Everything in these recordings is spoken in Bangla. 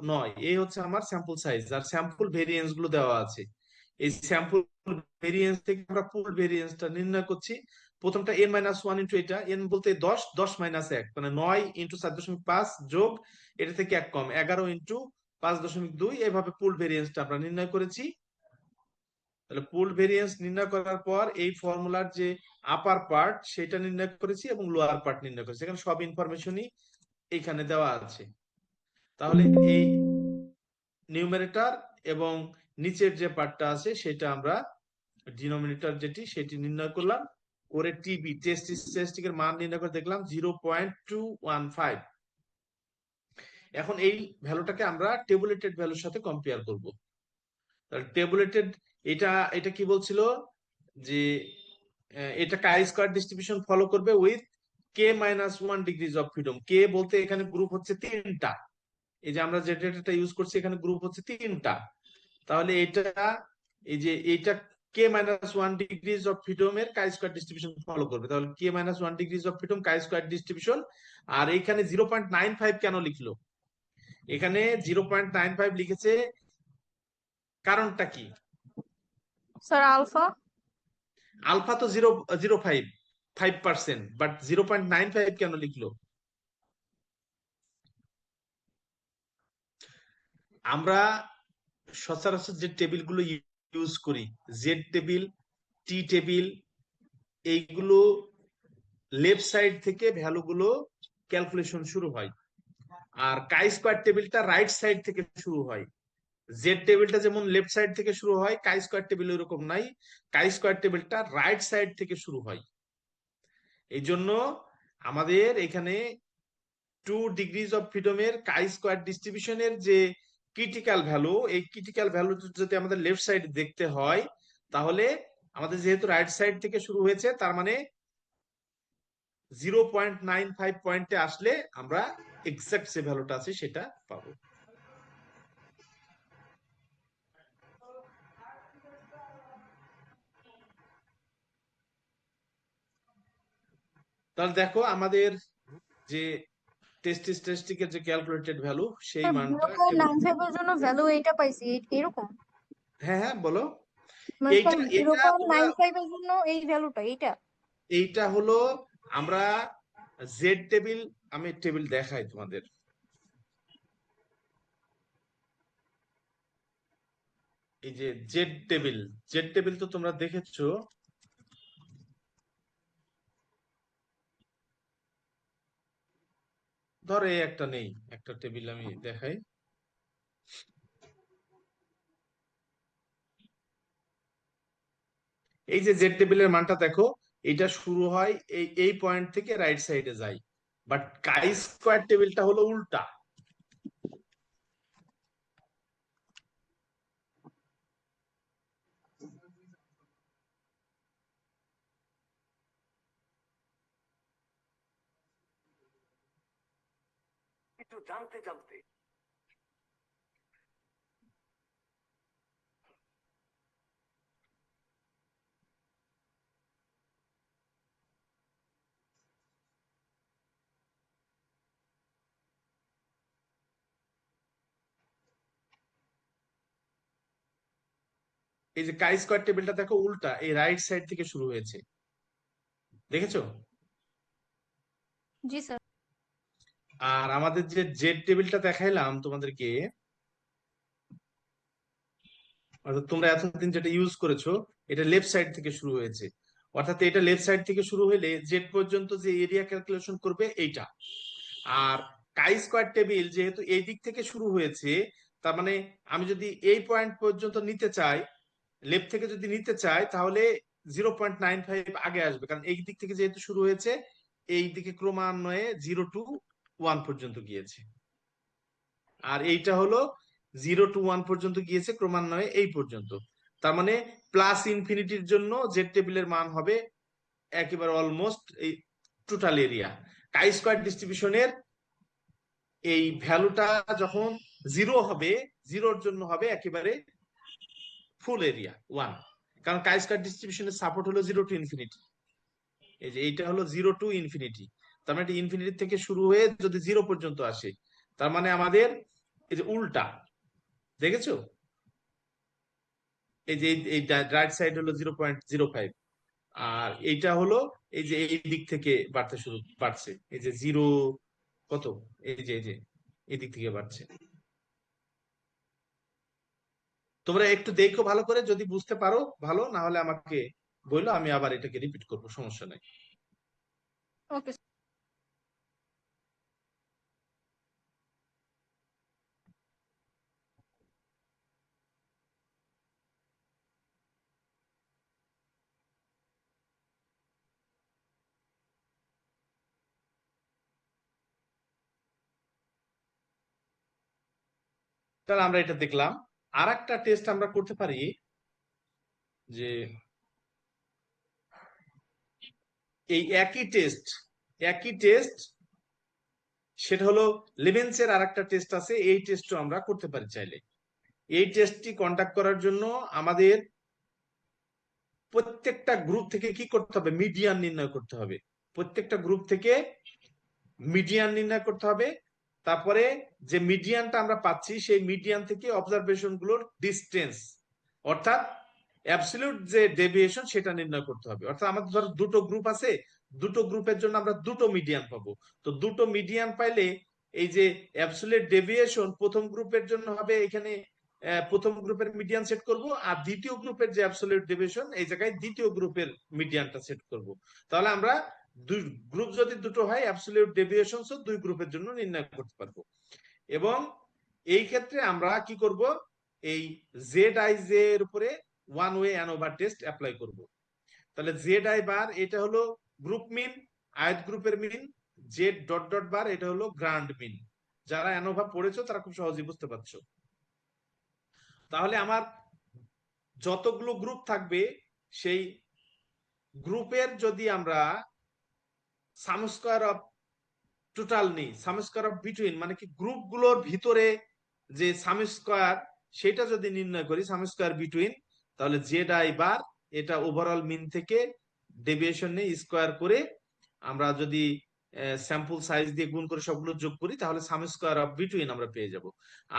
9, এই হচ্ছে আমার স্যাম্পল সাইজ আর স্যাম্পল ভেরিয়েন্স গুলো দেওয়া আছে। এই স্যাম্পল ভেরিয়েন্স থেকে আমরা পুল ভেরিয়েন্সটা নির্ণয় করছি। প্রথমটা n-1 ইন্টু এটা, এন বলতে 10, 10-1 মানে 9 ইন্টু 4.5 যোগ এটা থেকে 1 কম 11 ইন্টু 5.2, এইভাবে পুল ভেরিয়েন্সটা আমরা নির্ণয় করেছি। তাহলে পুল ভেরিয়েন্স নির্ণয় করার পর এই ফর্মুলার যে আপার পার্ট সেটা নির্ণয় করেছি এবং লোয়ার পার্ট নির্ণয় করেছি, এখানে সব ইনফরমেশনই এইখানে দেওয়া আছে। তাহলে এই নিউমারেটর এবং নিচের যে পার্টটা আছে সেটা আমরা ডিনোমিনেটর যেটি সেটি নির্ণয় করলাম, করে টিবি টেস্টিকের মান নির্ণয় করে দেখলাম 0.215। এখন এই ভ্যালুটাকে আমরা টেবুলেটেড ভ্যালুর সাথে কম্পেয়ার করব। তাহলে টেবুলেটেড, এটা এটা কি বলছিল যে এটা কাই স্কয়ার ডিস্ট্রিবিউশন ফলো করবে with k-1 degrees of freedom. K বলতে এখানে গ্রুপ হচ্ছে তিনটা, এই যে আমরা যে ডেটাটা ইউজ করছি এখানে গ্রুপ হচ্ছে তিনটা। তাহলে এটা, এই যে এইটা k-1 ডিগ্রিজ অফ ফ্রিডম এর কাই স্কয়ার ডিস্ট্রিবিউশন ফলো করবে। তাহলে k-1 degrees of freedom chi square distribution. আর এখানে 0.95 কেন লিখলো? এখানে 0.95 লিখেছে, কারণটা কি? Sir alpha. আলফা তো 0.05%, বাট 0.95 কেন লিখলো? আমরা সচরাচর যে টেবিল গুলো ইউজ করি, জেড টেবিল, টি টেবিল, এইগুলো লেফট সাইড থেকে ভ্যালুগুলো ক্যালকুলেশন শুরু হয়, আর কাই স্কয়ার টেবিলটা রাইট সাইড থেকে শুরু হয়। জেড টেবিলটা যেমন লেফট সাইড থেকে শুরু হয়, কাই স্কয়ার টেবিল এরকম নাই, কাই স্কয়ার টেবিলটা রাইট সাইড থেকে শুরু হয়। এই জন্য আমাদের এখানে 2 ডিগ্রিজ অফ ফ্রিডমের কাই স্কয়ার ডিস্ট্রিবিউশনের যে ক্রিটিক্যাল ভ্যালু, এই ক্রিটিক্যাল ভ্যালু যদি আমাদের লেফট সাইড দেখতে হয়, তাহলে আমাদের যেহেতু রাইট সাইড থেকে শুরু হয়েছে, তার মানে 0.95 পয়েন্টে আসলে আমরা এক্সাক্ট যে ভ্যালুটা আছে সেটা পাবো। তাহলে দেখো আমাদের যে টেস্টিকের যে ক্যালকুলেটেড ভ্যালু সেই স্যার মানটা 0.95 এর জন্য ভ্যালু এইটা পাইছি, এরকম? হ্যাঁ হ্যাঁ বলো। মানে স্যার এইটা জিরো এটা পয়েন্ট তোমরা, নাইন ফাইভ এর জন্য এই ভ্যালুটা এইটা? এইটা হলো আমরা জেড টেবিল, আমি টেবিল দেখাই তোমাদের। এই যে জেড টেবিল তো তোমরা দেখেছো। ধরো এই একটা নেই, একটা টেবিল আমি দেখাই। এই যে জেড টেবিলের মানটা দেখো, এটা শুরু হয় এই এই পয়েন্ট থেকে রাইট সাইডে যায়, বাট কাই স্কয়ার টেবিলটা হলো উল্টা। একটু জানতে জানতে এই যে কাই স্কয়ার টেবিলটা দেখো উল্টা, এই রাইট সাইড থেকে শুরু হয়েছে, দেখেছো? জি স্যার। আর আমাদের যে জেড টেবিলটা দেখাইলাম তোমাদেরকে, অর্থাৎ তোমরা এতদিন যেটা ইউজ করেছো, এটা লেফট সাইড থেকে শুরু হয়েছে। অর্থাৎ এটা লেফট সাইড থেকে শুরু হলে জেড পর্যন্ত যে এরিয়া ক্যালকুলেশন করবে এইটা। আর কাই স্কয়ার টেবিল যেহেতু এই দিক থেকে শুরু হয়েছে, তার মানে আমি যদি এই পয়েন্ট পর্যন্ত নিতে চাই, লেফট থেকে যদি নিতে চাই, তাহলে 0.95 আগে আসবে, কারণ এই দিক থেকে যেহেতু শুরু হয়েছে, এই দিকে ক্রমান্বয়ে 0 to 1 পর্যন্ত গিয়েছে। আর এইটা হলো 0 to 1 পর্যন্ত গিয়েছে ক্রমান্বয়ে এই পর্যন্ত। তার মানে প্লাস ইনফিনিটির জন্য জেড টেবিলের মান হবে একেবারে অলমোস্ট এই টোটাল এরিয়া। কাই স্কয়ার ডিস্ট্রিবিউশনের এই ভ্যালুটা যখন 0 হবে, 0-র জন্য হবে একেবারে ফুল এরিয়া 1, কারণ কাই স্কয়ার ডিস্ট্রিবিউশনের সাপোর্ট হলো 0 to ইনফিনিটি। এই যে এইটা হলো 0 to ইনফিনিটি, তার মানে ইনফিনিটি থেকে শুরু হয়ে যদি 0 পর্যন্ত আসে, তার মানে আমাদের এই যে উল্টা, দেখেছো? এই যে এই রাইট সাইড হলো 0.05, আর এইটা হলো এই যে এই দিক থেকে বাড়ছে, এই যে জিরো কত, এই যে এই দিক থেকে বাড়ছে। তোমরা একটু দেখো ভালো করে, যদি বুঝতে পারো ভালো, না হলে আমাকে বললো, আমি আবার এটাকে রিপিট করবো, সমস্যা নাই। ওকে। তাহলে আমরা এটা দেখলাম। আর একটা টেস্ট আমরা করতে পারি, যে এই একই টেস্ট সেটা হলো লেবেন্সের আর একটা টেস্ট আছে, এই টেস্টও আমরা করতে পারি চাইলে। এই টেস্টটি কন্ডাক্ট করার জন্য আমাদের প্রত্যেকটা গ্রুপ থেকে কি করতে হবে, মিডিয়ান নির্ণয় করতে হবে। প্রত্যেকটা গ্রুপ থেকে মিডিয়ান নির্ণয় করতে হবে। তারপরে যে মিডিয়ানটা আমরা পাচ্ছি, সেই মিডিয়ান থেকে অবজারভেশন গুলোর ডিস্টেন্স, অর্থাৎ অ্যাবসলিউট যে ডেভিয়েশন সেটা নির্ণয় করতে হবে। অর্থাৎ আমাদের ধরো দুটো গ্রুপ আছে, দুটো গ্রুপের জন্য আমরা দুটো মিডিয়ান পাবো। তো দুটো মিডিয়ান পাইলে এই যে অ্যাবসলিউট ডেভিয়েশন প্রথম গ্রুপের জন্য হবে, এখানে প্রথম গ্রুপের মিডিয়ান সেট করব, আর দ্বিতীয় গ্রুপের যে অ্যাবসলিউট ডেভিয়েশন এই জায়গায় দ্বিতীয় গ্রুপের মিডিয়ানটা সেট করব। তাহলে আমরা দুই গ্রুপ যদি দুটো হয়, অ্যাবসলিউট ডেভিয়েশনস দুই গ্রুপের জন্য নির্ণয় করতে পারবো। এবং এই ক্ষেত্রে আমরা কি করব, এই জেড আই জে এর উপরে one way ANOVA test apply করব। তাহলে জেড আই বার এটা হলো গ্রুপ মিন, আয়ত গ্রুপের মিন, জেড ডট ডট বার এটা হলো গ্রান্ড মিন। যারা অ্যানোভা পড়েছো তারা খুব সহজেই বুঝতে পারছো। তাহলে আমার যতগুলো গ্রুপ থাকবে, সেই গ্রুপের যদি আমরা সাম স্কয়ার অফ টোটাল নেই, সাম স্কয়ার অফ বিটুইন, মানে কি গ্রুপগুলোর ভিতরে যে সাম স্কয়ার সেটা যদি নির্ণয় করি, সাম স্কয়ার বিটুইন, তাহলে জেড আই বার এটা ওভারঅল মিন থেকে ডেভিয়েশন নিয়ে স্কয়ার করে আমরা যদি স্যাম্পল সাইজ দিয়ে গুণ করে সবগুলো যোগ করি, তাহলে সাম স্কয়ার অফ বিটুইন আমরা পেয়ে যাব।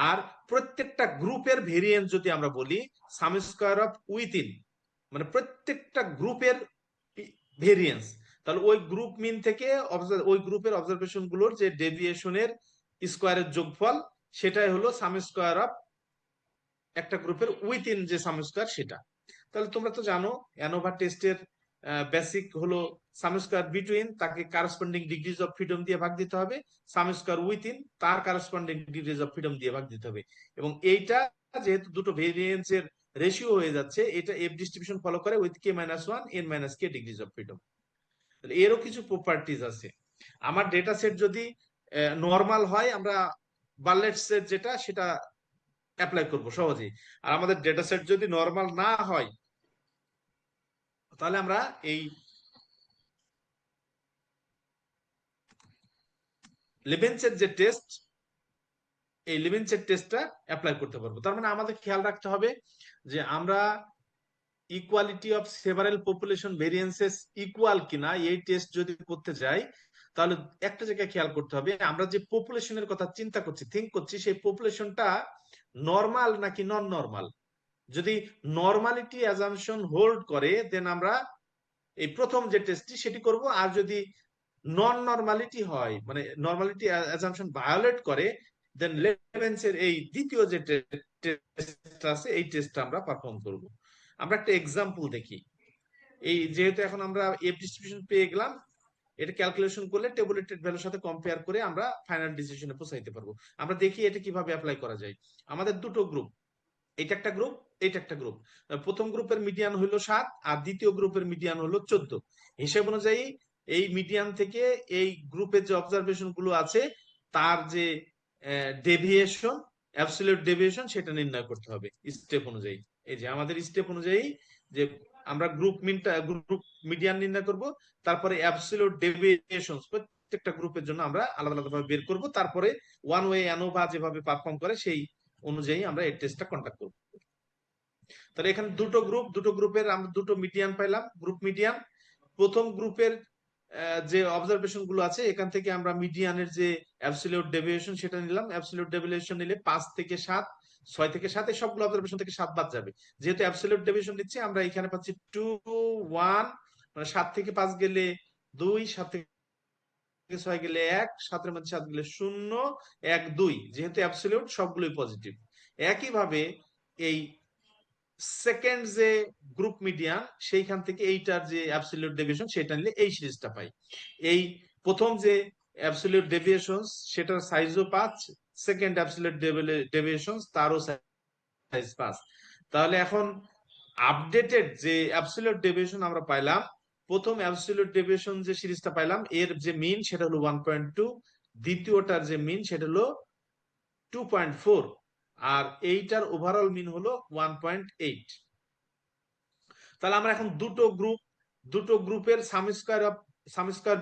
আর প্রত্যেকটা গ্রুপের ভেরিয়েন্স যদি আমরা বলি, সাম স্কয়ার অফ উইথিন, মানে প্রত্যেকটা গ্রুপের ভেরিয়েন্স, তাহলে ওই গ্রুপ মিন থেকে ওই গ্রুপের অবজারভেশন গুলোর যে ডেভিয়েশনের স্কোয়ারের যোগফল, সেটাই হলো সাম স্কোয়ার অফ একটা গ্রুপের উইথিন যে সাম স্কোয়ার সেটা। তাহলে তোমরা তো জানো অ্যানোভা টেস্টের বেসিক হলো সাম স্কোয়ার বিটুইন, তাকে কারেসপন্ডিং ডিগ্রিজ অফ ফ্রিডম দিয়ে ভাগ দিতে হবে, সাম স্কোয়ার উইথিন তার কারেসপন্ডিং ডিগ্রিজ অফ ফ্রিডম দিয়ে ভাগ দিতে হবে। এবং এইটা যেহেতু দুটো ভেরিয়েন্সের রেশিও হয়ে যাচ্ছে, এটা এফ ডিস্ট্রিবিউশন ফলো করে with K minus one N minus K degrees of freedom. এরও কিছু প্রপার্টিজ আছে। আমার ডেটা সেট যদি নর্মাল হয়, আমরা বার্লেটসের যেটা সেটা অ্যাপ্লাই করব সহজেই। আর আমাদের ডেটা সেট যদি নর্মাল না হয়, তাহলে আমরা এই লেবেন্সের যে টেস্ট, এই লেবেন্সের টেস্টটা অ্যাপ্লাই করতে পারবো। তার মানে আমাদের খেয়াল রাখতে হবে যে আমরা equality of several population variances equal কিনা এই টেস্ট যদি করতে যাই, তাহলে একটা জায়গায় খেয়াল করতে হবে, আমরা যে পপুলেশনের কথা চিন্তা করছি, থিঙ্ক করছি, সেই পপুলেশনটা নর্মাল নাকি নন নর্মাল। যদি নর্মালিটি অ্যাজাম্পশন হোল্ড করে, দেন আমরা এই প্রথম যে টেস্টটি সেটি করব। আর যদি নন নর্মালিটি হয়, মানে নর্মালিটি অ্যাজাম্পশন ভায়োলেট করে, দেন লেবেন্সের এই দ্বিতীয় যে টেস্ট আছে এই টেস্টটা আমরা পারফর্ম করব। আমরা একটা এক্সাম্পল দেখি। এই যেহেতু এখন আমরা এফ ডিস্ট্রিবিউশন পেয়ে গেলাম, এটা ক্যালকুলেশন করলে টেবুলেটেড ভ্যালুর সাথে কম্পেয়ার করে আমরা ফাইনাল ডিসিশনে পৌঁছাইতে পারবো। আমরা দেখি এটা কিভাবে অ্যাপ্লাই করা যায়। আমাদের দুটো গ্রুপ, এটা একটা গ্রুপ, এটা একটা গ্রুপ। প্রথম গ্রুপের মিডিয়ান হলো 7, আর দ্বিতীয় গ্রুপের মিডিয়ান হলো 14। হিসেব অনুযায়ী এই মিডিয়ান থেকে এই গ্রুপের যে অবজারভেশন গুলো আছে, তার যে ডেভিয়েশন, অ্যাবসলিউট ডেভিয়েশন, সেটা নির্ণয় করতে হবে স্টেপ অনুযায়ী। এই যে আমাদের স্টেপ অনুযায়ী যে আমরা গ্রুপ মিডিয়ান নির্ণয় করব, তারপরে অ্যাবসলিউট ডেভিয়েশন প্রত্যেকটা গ্রুপের জন্য আমরা আলাদা আলাদা ভাবে বের করব, তারপরে ওয়ান ওয়ে অ্যানোভা যেভাবে পারফর্ম করে সেই অনুযায়ী আমরা এই টেস্টটা কন্ডাক্ট করব। তাহলে এখানে দুটো গ্রুপের আমরা দুটো মিডিয়ান পাইলাম, গ্রুপ মিডিয়ান। প্রথম গ্রুপের যে অবজারভেশন গুলো আছে এখান থেকে আমরা মিডিয়ানের যে অ্যাবসলিউট ডেভিয়েশন সেটা নিলাম। অ্যাবসলিউট ডেভিয়েশন নিলে 5 থেকে 7, 6 থেকে 7, এই সবগুলো অবজারভেশন থেকে 7 বাদ যাবে। যেহেতু অ্যাবসলিউট ডেভিয়েশন নিচ্ছি আমরা এখানে পাচ্ছি 2, 1, মানে 7 থেকে 5 গেলে 2, 7 থেকে 6 গেলে 1, 7 এর মধ্যে 7 গেলে 0, 1, 2, যেহেতু অ্যাবসলিউট সবগুলোই পজিটিভ। একইভাবে এই সেকেন্ড যে গ্রুপ মিডিয়ান সেইখান থেকে এইটার যে অ্যাবসলিউট ডেভিয়েশন সেটা নিলে এই সিরিজটা পাই। এই প্রথম যে অ্যাবসলিউট ডেভিয়েশন সেটার সাইজও 5, সেকেন্ড অ্যাবসলিউট ডেভিয়েশন তারও সাইজ 5। তাহলে এখন আপডেটেড যে অ্যাবসলিউট ডেভিয়েশন আমরা পাইলাম, প্রথম অ্যাবসলিউট ডেভিয়েশন যে সিরিজটা পাইলাম এর যে মিন সেটা হলো 1.2, দ্বিতীয়টার যে মিন সেটা হলো 2.4, আর এইটার ওভারঅল মিন হলো 1.8। তাহলে আমরা এখন দুটো গ্রুপের সাম স্কয়ার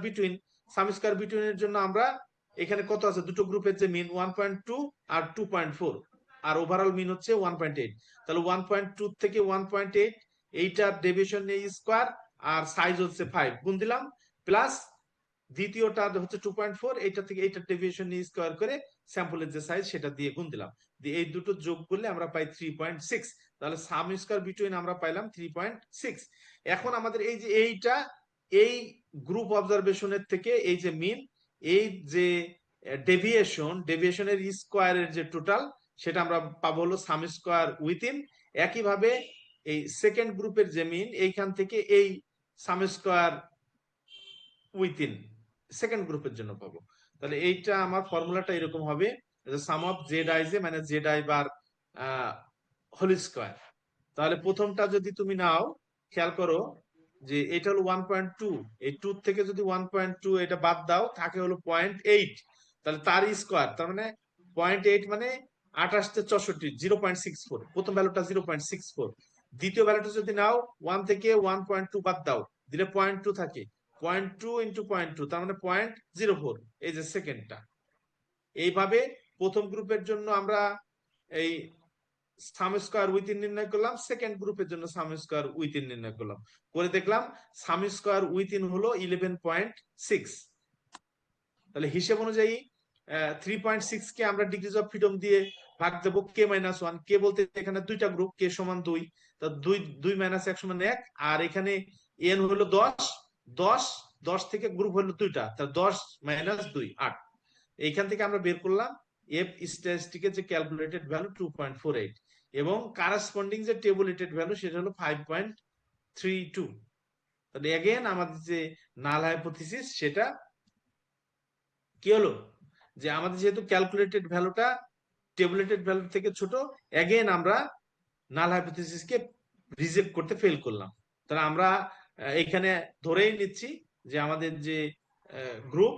বিটুইন এর জন্য আমরা এখানে কত আছে, দুটো গ্রুপের যে মিন 1.2 আর 2.4, আর ওভারঅল মিন হচ্ছে 1.8। তাহলে 1.2 থেকে 1.8 এইটার ডেভিয়েশন নিয়ে স্কয়ার আর সাইজ হচ্ছে 5 গুণ দিলাম, প্লাস দ্বিতীয়টা হচ্ছে 2.4, এইটা থেকে এইটার ডেভিয়েশন নিয়ে স্কয়ার করে স্যাম্পলের যে সাইজ সেটা দিয়ে গুণ দিলাম, দিয়ে এই দুটো যোগ করলে আমরা পাই 3.6। তাহলে সাম স্কয়ার বিটুইন আমরা পাইলাম 3.6। এখন আমাদের এই যে এই গ্রুপ অবজারভেশনের থেকে এই যে মিন, এই যে ডেভিয়েশনের স্কয়ারের যে টোটাল সেটা আমরা পাবো হলো সাম স্কয়ার উইথিন। একইভাবে এই সেকেন্ড গ্রুপের যে মিন এইখান থেকে এই সাম স্কয়ার উইথিন সেকেন্ড গ্রুপের জন্য পাবো। তাহলে এইটা আমার ফর্মুলাটা এরকম হবে, sum of Z I J মানে Z I bar whole square. তাহলে প্রথমটা যদি তুমি নাও, খেয়াল করো যে এটা হলো 1.2, এই 2 থেকে যদি 1.2 এটা বাদ দাও থাকে হলো 0.8, তাহলে তার স্কয়ার, তার মানে 0.8 মানে 28 তে 64, 0.64, প্রথম ভ্যালুটা 0.64। দ্বিতীয় ভ্যালুটা যদি নাও 1 থেকে 1.2 বাদ দাও দিলে 0.2 থাকে, 0.2 ইন্টু 0.2 তার মানে 0.04, এই যে সেকেন্ডটা। এইভাবে প্রথম গ্রুপের জন্য আমরা এই সাম স্কয়ার উইথিন নির্ণয় করলাম, সেকেন্ড গ্রুপের জন্য সাম স্কয়ার উইথিন নির্ণয় করলাম, করে দেখলাম সাম স্কয়ার উইথিন হলো 11.6। তাহলে হিসেব অনুযায়ী 3.6 কে আমরা ডিগ্রিজ অফ ফ্রিডম দিয়ে ভাগ দেবো k-1, কে বলতে এখানে দুইটা গ্রুপ, k সমান 2, তা 2 মাইনাস 1 সমান 1, আর এখানে n হলো 10 থেকে গ্রুপ হলো দুইটা, তা 10 মাইনাস 2 8। এইখান থেকে আমরা বের করলাম এফ স্ট্যাটিস্টিকের যে ক্যালকুলেটেড ভ্যালু 2.48 এবং কারেসপন্ডিং যে টেবুলেটেড ভ্যালু সেটা হলো 5.32। তাহলে এগেন আমাদের যে নাল হাইপোথিসিস সেটা কি হলো, যে আমাদের যেহেতু ক্যালকুলেটেড ভ্যালুটা টেবুলেটেড ভ্যালু থেকে ছোট, এগেন আমরা নাল হাইপোথিসিসকে রিজেক্ট করতে ফেল করলাম। তাহলে আমরা এখানে ধরেই নিচ্ছি যে আমাদের যে গ্রুপ,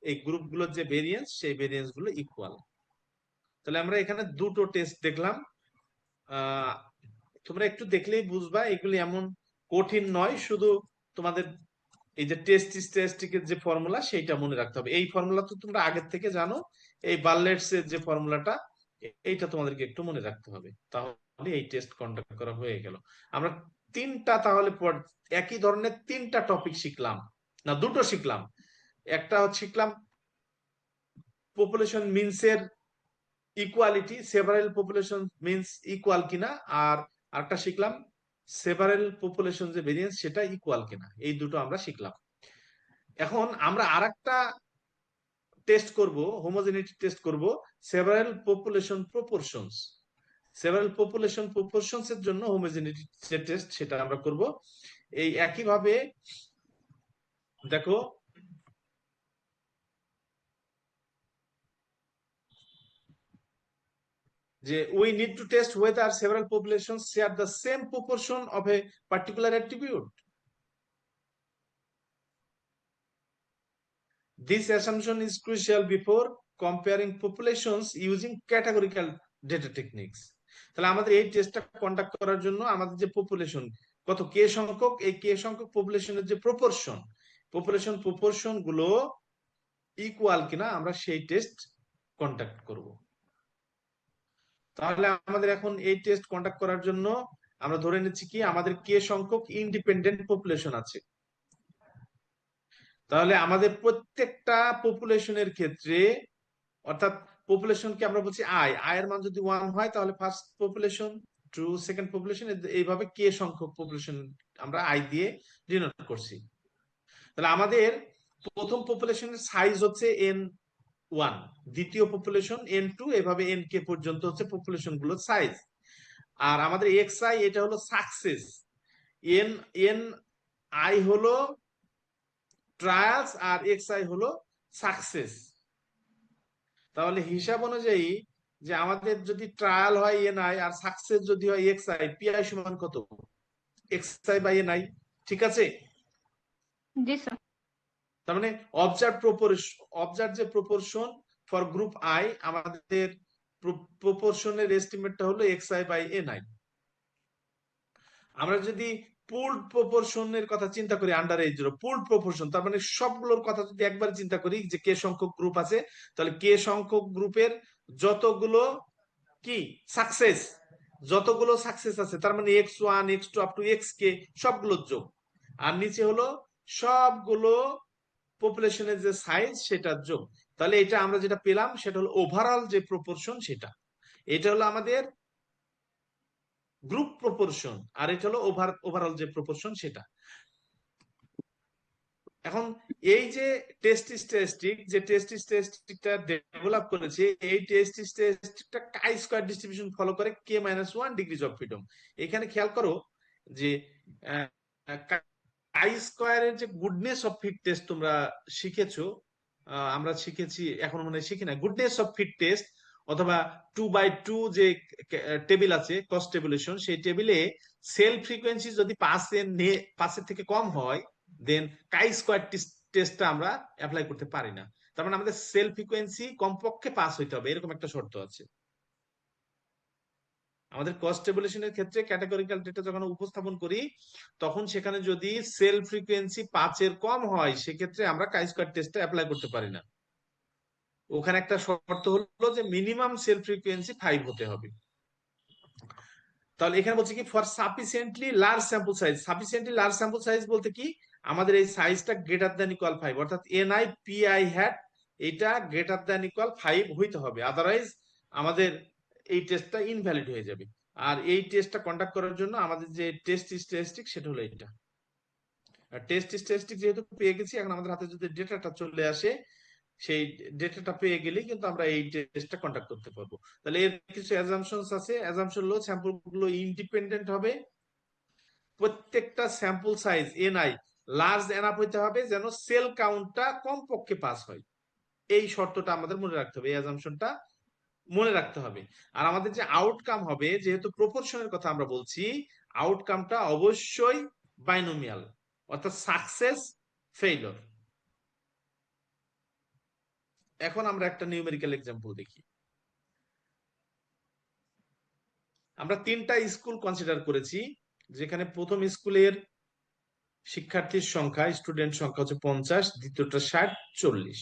এই গ্রুপগুলোর যে ভেরিয়েন্স সেই ভেরিয়েন্স গুলো ইকুয়াল। তাহলে আমরা এখানে দুটো টেস্ট দেখলাম, তোমরা একটু দেখলেই বুঝবা এগুলি এমন কঠিন নয়, শুধু তোমাদের এই যে টেস্ট স্ট্যাটিস্টিকের যে ফর্মুলা সেইটা মনে রাখতে হবে। এই ফর্মুলা তো তোমরা আগের থেকে জানো, এই বার্লেটস এর যে ফর্মুলাটা এইটা তোমাদেরকে একটু মনে রাখতে হবে, তাহলে এই টেস্ট কন্ডাক্ট করা হয়ে গেল। আমরা তিনটা তাহলে একই ধরনের তিনটা টপিক শিখলাম, না দুটো শিখলাম। একটা শিখলাম পপুলেশন মিনস এর equality, several population means equal কিনা, আর আরেকটা শিখলাম সেভারেল পপুলেশন যে ভেরিয়েন্স সেটা ইকুয়াল কিনা। এই দুটো আমরা শিখলাম। এখন আমরা আরেকটা টেস্ট করব, হোমোজেনিটি টেস্ট করব, several population proportions. Several population proportions এর জন্য হোমোজেনিটি যে টেস্ট সেটা আমরা করব। এই একইভাবে দেখো যে we need to test whether several populations share the same proportion of a particular attribute. This assumption is crucial before comparing populations using categorical data techniques. তাহলে আমাদের এই টেস্টটা কন্ডাক্ট করার জন্য আমাদের যে পপুলেশন কত কে সংখ্যক, এই কে সংখ্যক পপুলেশনের যে প্রপোর্শন গুলো ইকুয়াল কিনা আমরা সেই টেস্ট কন্ডাক্ট করব। তাহলে আমাদের এখন এই টেস্ট কন্ডাক্ট করার জন্য আমরা ধরে নিচ্ছি কি আমাদের কে সংখ্যক ইন্ডিপেন্ডেন্ট পপুলেশন আছে। তাহলে আমাদের প্রত্যেকটা পপুলেশনের ক্ষেত্রে, অর্থাৎ পপুলেশনকে আমরা বলছি আয়ের মান যদি 1 হয় তাহলে first population, two second population, এইভাবে কে সংখ্যক পপুলেশন আমরা আই দিয়ে ডিনোট করছি। তাহলে আমাদের প্রথম পপুলেশনের সাইজ হচ্ছে N1, দ্বিতীয় পপুলেশন N2, এভাবে এন কে পর্যন্ত হচ্ছে পপুলেশন গুলোর সাইজ। আর আমাদের এক্স আই এটা হলো সাকসেস, এন এন আই হলো ট্রায়ালস, আর এক্স আই হলো সাকসেস। তাহলে হিসাব অনুযায়ী যে আমাদের যদি ট্রায়াল হয় এনআই আর সাকসেস যদি হয় এক্স আই, পিআই সমান কত? X I by NI. ঠিক আছে? জি স্যার। তার মানে অবজার্ভ যে প্রপোর্শন ফর গ্রুপ আই, আমাদের প্রপোর্শনের এস্টিমেটটা হলো এক্স আই বাই এনআই। আমরা যদি পুলড প্রপোর্শনের কথা চিন্তা করি, আন্ডার এই জিরো পুলড প্রপোর্শন, তার মানে সবগুলোর কথা যদি একবার চিন্তা করি যে কে সংখ্যক গ্রুপ আছে, তাহলে কে সংখ্যক গ্রুপের যতগুলো কি সাকসেস, যতগুলো সাকসেস আছে তার মানে x1 x2 up to xk সবগুলোর যোগ, আর নিচে হলো সবগুলো পপুলেশনের যে সাইজ সেটার যোগ। তাহলে এটা আমরা যেটা পেলাম সেটা হলো ওভারঅল যে প্রপোর্শন সেটা, এটা হলো আমাদের গ্রুপ প্রপোর্শন, আর এটা হলো ওভারঅল যে প্রপোর্শন সেটা। এখন এই যে টেস্ট স্ট্যাটিস্টিকটা ডেভেলপ করেছে, এই টেস্ট স্ট্যাটিস্টিকটা কাই স্কয়ার ডিস্ট্রিবিউশন ফলো করে k-1 ডিগ্রিজ অফ ফ্রিডম। এখানে খেয়াল করো যে কাই স্কয়ারের যে গুডনেস অফ ফিট টেস্ট তোমরা শিখেছো, আমরা শিখেছি, এখন মনে হয় শিখি না। গুডনেস অফ ফিট টেস্ট অথবা 2/2 যে টেবিল আছে কস্ট টেবুলেশন, সেই টেবিলে সেল ফ্রিকোয়েন্সি যদি 5-এর থেকে কম হয়, দেন কাই স্কয়ার টেস্টটা আমরা অ্যাপ্লাই করতে পারি না। তার মানে আমাদের সেল ফ্রিকোয়েন্সি কমপক্ষে 5 হইতে হবে, এরকম একটা শর্ত আছে। আমাদের কস্ট টেবুলেশনের ক্ষেত্রে ক্যাটাগরিক্যাল ডেটা যখন উপস্থাপন করি, তখন সেখানে যদি সেল ফ্রিকোয়েন্সি 5-এর কম হয়, সেক্ষেত্রে আমরা কাই স্কয়ার টেস্টটা অ্যাপ্লাই করতে পারি না। ওখানে একটা শর্ত হলো যে মিনিমাম সেল ফ্রিকোয়েন্সি 5 হতে হবে। তাহলে এখানে বলছে কি for sufficiently large sample size. Sufficiently large sample size বলতে কি, আমাদের এই সাইজটা গ্রেটার দ্যান ইকুয়াল 5, অর্থাৎ এনআই পিআই হ্যাট এটা গ্রেটার দ্যান ইকুয়াল 5 হইতে হবে, আদারওয়াইজ আমাদের এই টেস্টটা ইনভ্যালিড হয়ে যাবে। আর এই টেস্টটা কন্ডাক্ট করার জন্য আমাদের যে টেস্ট স্ট্যাটিস্টিক সেটা হলো এটা। আর টেস্ট স্ট্যাটিস্টিক যেহেতু পেয়ে গেছি, এখন আমাদের হাতে যদি ডেটাটা চলে আসে, সেই ডেটাটা পেয়ে গেলেই কিন্তু আমরা এই টেস্টটা কন্ডাক্ট করতে পারবো। তাহলে এর কিছু অ্যাজাম্পশনস আছে। অ্যাজাম্পশন হলো স্যাম্পল গুলো ইন্ডিপেন্ডেন্ট হবে, প্রত্যেকটা sample size NI large enough হইতে হবে যেন সেল কাউন্টটা কমপক্ষে পাস হয়। এই শর্তটা আমাদের মনে রাখতে হবে, এই অ্যাজাম্পশনটা মনে রাখতে হবে। আর আমাদের যে আউটকাম হবে, যেহেতু প্রপোর্শনের কথা আমরা বলছি, আউটকামটা অবশ্যই বাইনোমিয়াল, অর্থাৎ সাকসেস ফেইলিওর। এখন আমরা একটা নিউমেরিক্যাল এক্সাম্পল দেখি। আমরা 3টা স্কুল কনসিডার করেছি, যেখানে প্রথম স্কুলের শিক্ষার্থীর সংখ্যা, স্টুডেন্ট সংখ্যা হচ্ছে 50, দ্বিতীয়টা 60, 40।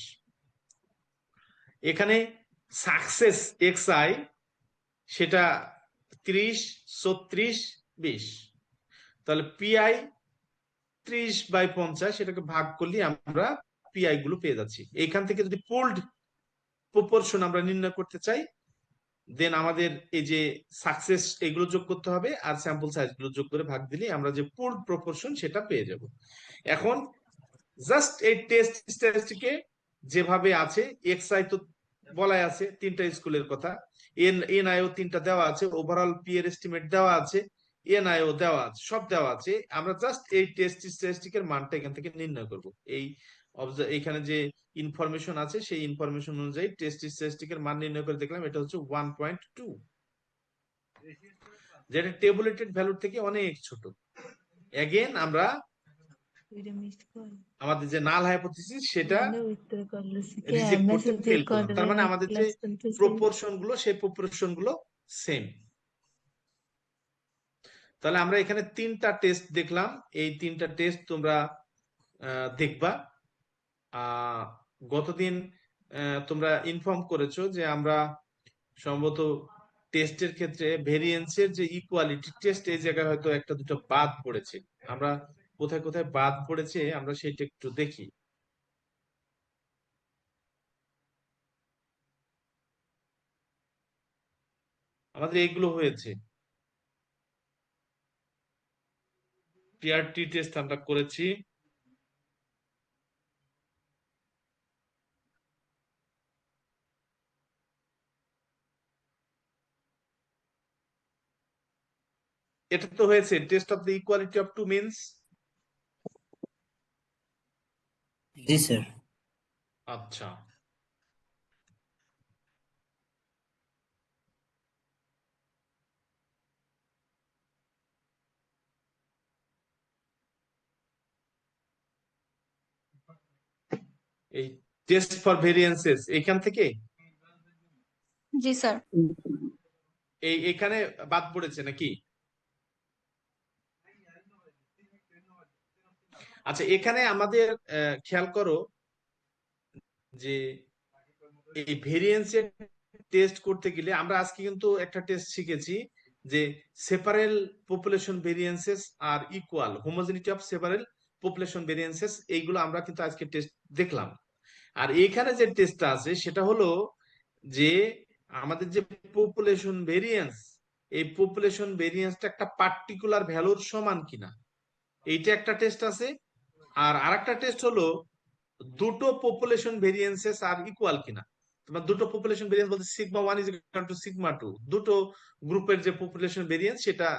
এখানে সাকসেস এক্স আই সেটা 30, 36, 20। তাহলে পিআই 30/50, সেটাকে ভাগ করলে আমরা পিআই গুলো পেয়ে যাচ্ছি। এইখান থেকে যদি পুলড প্রপোর্শন আমরা নির্ণয় করতে চাই, দেন আমাদের এই যে সাকসেস এগুলো যোগ করতে হবে, আর স্যাম্পল সাইজ গুলো যোগ করে ভাগ দিলে আমরা যে পুলড প্রপোর্শন সেটা পেয়ে যাব। এখন জাস্ট এই টেস্ট স্ট্যাটিস্টিকে যেভাবে আছে, এক্স আই তো বলাই আছে 3টা স্কুলের কথা, এনআইও 3টা দেওয়া আছে, ওভারঅল পি এর এস্টিমেট দেওয়া আছে, এনআইও দেওয়া আছে, সব দেওয়া আছে। আমরা জাস্ট এই টেস্ট স্ট্যাটিস্টিকের মানটা এখান থেকে নির্ণয় করব। এই এখানে যে ইনফরমেশন আছে সেই ইনফরমেশন অনুযায়ী টেস্ট স্ট্যাটিস্টিকের মান নির্ণয় করে দেখলাম এটা হচ্ছে 1.2, যেটা টেবুলেটেড ভ্যালুর থেকে অনেক ছোট। এগেন আমরা আমাদের যে নাল হাইপোথিসিস সেটা রিজেক্ট করতে ফেল করলাম। তার মানে আমাদের যে প্রপোর্শন গুলো, সেই প্রপোর্শন গুলো সেম। তাহলে আমরা এখানে 3টা টেস্ট দেখলাম, এই 3টা টেস্ট তোমরা দেখবা। গতদিন তোমরা ইনফর্ম করেছো যে আমরা সম্ভবত টেস্টের ক্ষেত্রে ভেরিয়েন্সের যে ইকুয়ালিটি টেস্ট, এই জায়গায় হয়তো একটা দুটো বাদ পড়েছে। আমরা কোথায় কোথায় বাদ পড়েছে আমরা সেটা একটু দেখি। আমাদের এইগুলো হয়েছে। পিআরটি টেস্ট আমরা করেছি। এটা তো হয়েছে test of the equality of two means. জি স্যার। আচ্ছা, এই টেস্ট ফর ভেরিয়েন্সেস এইখান থেকে জি স্যার। এখানে বাদ পড়েছে নাকি? আচ্ছা, এখানে আমাদের খেয়াল করো যে এই ভেরিয়েন্সের টেস্ট করতে গেলে আমরা আজকে কিন্তু একটা টেস্ট শিখেছি যে সেপারেল পপুলেশন ভেরিয়েন্সেস আর equal homogeneity of several population variances, এইগুলো আমরা কিন্তু আজকে টেস্ট দেখলাম। আর এখানে যে টেস্টটা আছে সেটা হলো যে আমাদের যে পপুলেশন ভেরিয়েন্স, এই পপুলেশন ভেরিয়েন্সটা একটা পার্টিকুলার ভ্যালুর সমান কিনা, এইটা একটা টেস্ট আছে। আর আরেকটা টেস্ট হলো দুটো পপুলেশন ভেরিয়েন্সেস আর ইকুয়াল কিনা। তোমার দুটো পপুলেশন ভেরিয়েন্স বলতে sigma one is equal to sigma two, দুটো গ্রুপের যে পপুলেশন ভেরিয়েন্স সেটা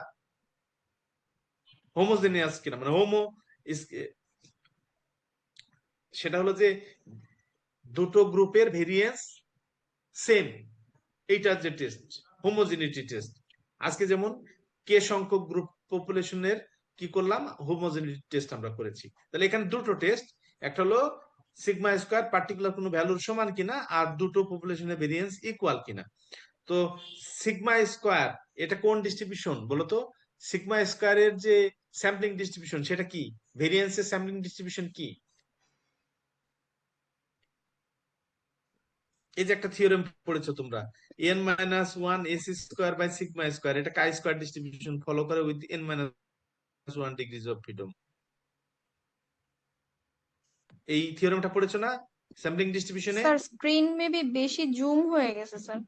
হোমোজেনিয়াস কিনা, মানে হোমো সেটা হলো যে দুটো গ্রুপের ভেরিয়েন্স সেম, এইটার যে টেস্ট হোমোজেনিটি টেস্ট। আজকে যেমন কে সংখ্যক গ্রুপ পপুলেশনের কি করলাম, হোমোজেনিটি টেস্ট আমরা করেছি। তাহলে এখানে দুটো টেস্ট, একটা হলো সিগমা স্কয়ার পার্টিকুলার কোনো ভ্যালুর সমান কিনা, আর দুটো পপুলেশনের ভেরিয়েন্স ইকুয়াল কিনা। তো সিগমা স্কয়ার এটা কোন ডিস্ট্রিবিউশন বলো তো? সিগমা স্কয়ারের যে স্যাম্পলিং ডিস্ট্রিবিউশন সেটা কি, ভেরিয়েন্সের স্যাম্পলিং ডিস্ট্রিবিউশন কি? এই যে একটা থিওরেম পড়েছো তোমরা, n minus one S square by sigma square, এটা কাই স্কোয়ার ডিস্ট্রিবিউশন ফলো করে with n minus one degrees of freedom. এই থিওরেমটা পড়েছো না স্যাম্পলিং ডিস্ট্রিবিউশনে? স্যার স্ক্রিন মেবি বেশি জুম হয়ে গেছে স্যার।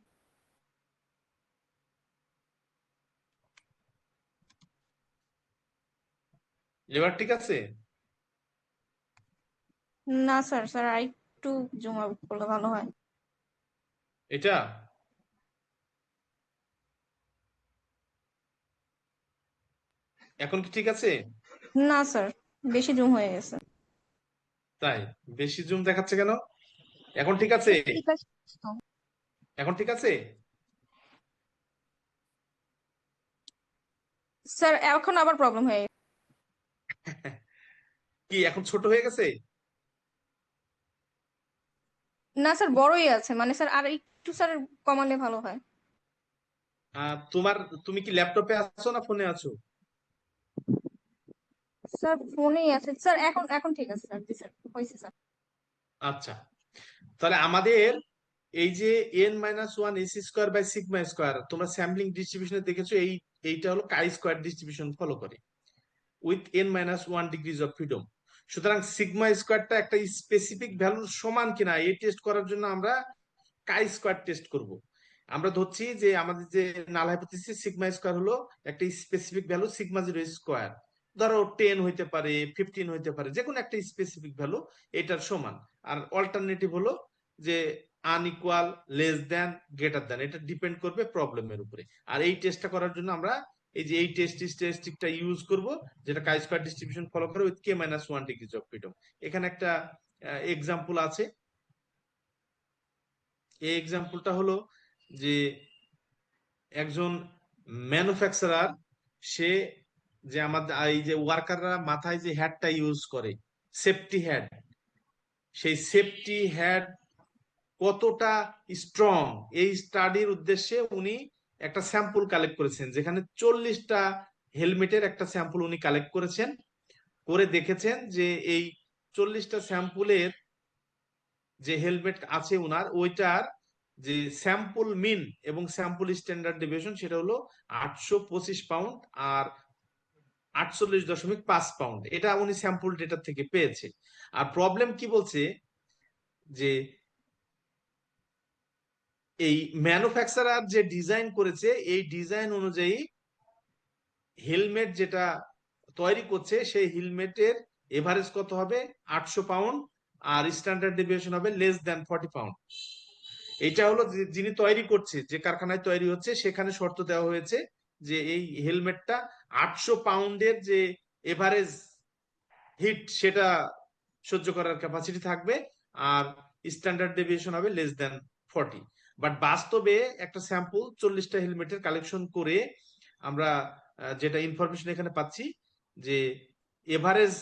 এবার ঠিক আছে? না স্যার, স্যার আর একটু জুম আউট করলে ভালো হয়। এটা এখন কি ঠিক আছে? না স্যার, বেশি জুম হয়ে গেছে। তাই বেশি জুম দেখাচ্ছে কেন? এখন ঠিক আছে? ঠিক আছে তো। এখন ঠিক আছে? স্যার এখন আবার প্রবলেম হয়ে গেছে। কি এখন ছোট হয়ে গেছে? না স্যার, বড়ই আছে, মানে স্যার আর একটু স্যার কমালে ভালো হয়। তোমার, তুমি কি ল্যাপটপে আছো না ফোনে আছো? স্যার ফোনেই আছে স্যার, এখন এখন ঠিক আছে স্যার। জি স্যার, হয়েছে স্যার। আচ্ছা, তাহলে আমাদের এই যে n minus one S square by sigma square, তোমরা স্যাম্পলিং ডিস্ট্রিবিউশনে দেখেছো এইটা হলো কাই স্কোয়ার ডিস্ট্রিবিউশন ফলো করে with n minus one degrees of freedom. সুতরাং সিগমা স্কোয়ারটা একটা স্পেসিফিক ভ্যালুর সমান কিনা এই টেস্ট করার জন্য আমরা কাই স্কোয়ার টেস্ট করব। আমরা ধরছি যে আমাদের যে নাল হাইপোথিসিস সিগমা স্কোয়ার হলো একটা specific value sigma zero square, ধরো 10 হইতে পারে 15 হইতে পারে, যে কোনো একটা স্পেসিফিক ভ্যালু এটার সমান। আর অল্টারনেটিভ হলো যে unequal, less than, greater than, এটা ডিপেন্ড করবে প্রবলেমের উপরে। আর এই টেস্টটা করার জন্য আমরা এই যে এই টেস্টটা ইউজ করব, যেটা কাই স্কয়ার ডিস্ট্রিবিউশন ফলো করে with K minus one degrees of freedom. এখানে একটা এক্সাম্পল আছে। এই এক্সাম্পলটা হলো যে একজন ম্যানুফ্যাকচারার, সে যে আমাদের এই যে ওয়ার্কাররা মাথায় যে হ্যাটটা ইউজ করে সেফটি হ্যাট, সেই সেফটি হ্যাট কতটা স্ট্রং এই স্টাডির উদ্দেশ্যে উনি একটা স্যাম্পল কালেক্ট করেছেন, যেখানে 40টা হেলমেটের একটা স্যাম্পল উনি কালেক্ট করেছেন। করে দেখেছেন যে এই 40টা স্যাম্পলের যে হেলমেট আছে উনার, ওইটার যে স্যাম্পল মিন এবং স্যাম্পল স্ট্যান্ডার্ড ডেভিয়েশন সেটা হলো 825 পাউন্ড আর 48.5 পাউন্ড, এটা উনি স্যাম্পল ডেটা থেকে পেয়েছে। আর প্রবলেম কি বলছে যে এই ম্যানুফ্যাকচারার যে ডিজাইন করেছে এই ডিজাইন অনুযায়ী হেলমেট যেটা তৈরি করছে সেই হেলমেটের এভারেজ কত হবে 800 পাউন্ড, আর স্ট্যান্ডার্ড ডেভিয়েশন হবে লেস দ্যান 40 পাউন্ড। এটা হলো যিনি তৈরি করছে, যে কারখানায় তৈরি হচ্ছে সেখানে শর্ত দেওয়া হয়েছে যে এই হেলমেটটা 800 পাউন্ডের যে এভারেজ হিট সেটা সহ্য করার ক্যাপাসিটি থাকবে, আর স্ট্যান্ডার্ড ডেভিয়েশন হবে লেস দ্যান 40। বাট বাস্তবে একটা স্যাম্পল 40টা হেলমেটের কালেকশন করে আমরা যেটা ইনফরমেশন এখানে পাচ্ছি যে এভারেজ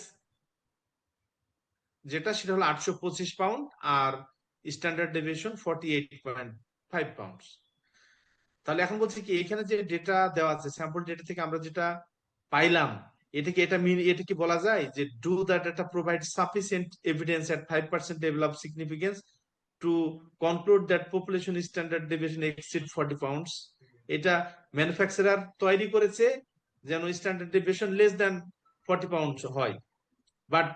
যেটা সেটা হলো 825 পাউন্ড, আর স্ট্যান্ডার্ড ডেভিয়েশন 48.5 পাউন্ড। তাহলে এখন বলছি কি এখানে যে ডেটা দেওয়া আছে স্যাম্পল ডেটা থেকে আমরা যেটা পাইলাম, এটা কি বলা যায় যে do the data provide sufficient evidence at 5% level of significance to conclude that population standard deviation exceed 40 pounds. এটা ম্যানুফ্যাকচারার তৈরি করেছে যেন standard deviation less than 40 pounds হয়, বাট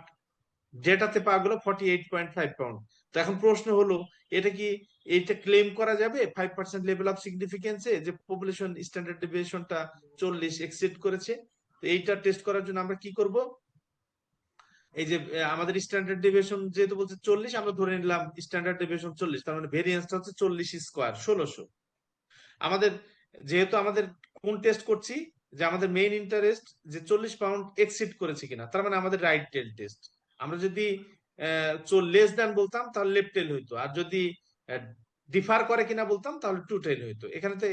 ডেটাতে পাওয়া গেল 48.5 পাউন্ড। তো এখন প্রশ্ন হলো এটা ক্লেম করা যাবে 5% লেভেল অফ সিগনিফিকেন্সে যে পপুলেশন স্ট্যান্ডার্ড ডেভিয়েশনটা 40 এক্সিড করেছে? তো এইটা টেস্ট করার জন্য আমরা কি করব, এই যে আমাদের স্ট্যান্ডার্ড ডেভিয়েশন যেহেতু বলছে 40, আমরা ধরে নিলাম স্ট্যান্ডার্ড ডেভিয়েশন 40, তার মানে ভেরিয়েন্সটা হচ্ছে 40 স্কোয়ার 1600। আমাদের যেহেতু আমাদের কোন টেস্ট করছি, যে আমাদের মেইন ইন্টারেস্ট যে 40 পাউন্ড এক্সিড করেছে কিনা, তার মানে আমাদের রাইট টেল টেস্ট। আমরা যদি লেস দ্যান বলতাম তাহলে লেফট টেল হইতো, আর যদি ডিফার করে কিনা বলতাম তাহলে টু টেল হইতো। এখানে তো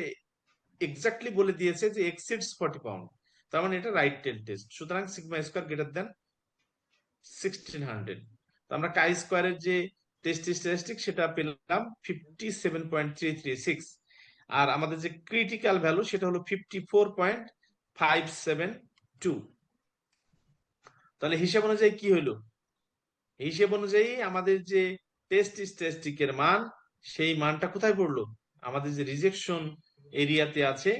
এক্স্যাক্টলি বলে দিয়েছে যে এক্সিডস 40 পাউন্ড, তার মানে এটা রাইট টেল টেস্ট। সুতরাং সিগমা স্কোয়ার গ্রেটার দ্যান 1600। তো আমরা কাই স্কোয়ারের যে টেস্ট স্ট্যাটিস্টিক সেটা পেলাম 57.336, আর আমাদের যে ক্রিটিক্যাল ভ্যালু সেটা হলো 54.572। তাহলে হিসাব অনুযায়ী কি হইলো, হিসেব অনুযায়ী আমাদের যে টেস্ট স্ট্যাটিস্টিকের মান, সেই মানটা কোথায় পড়লো, আমাদের যে রিজেকশন এরিয়াতে আছে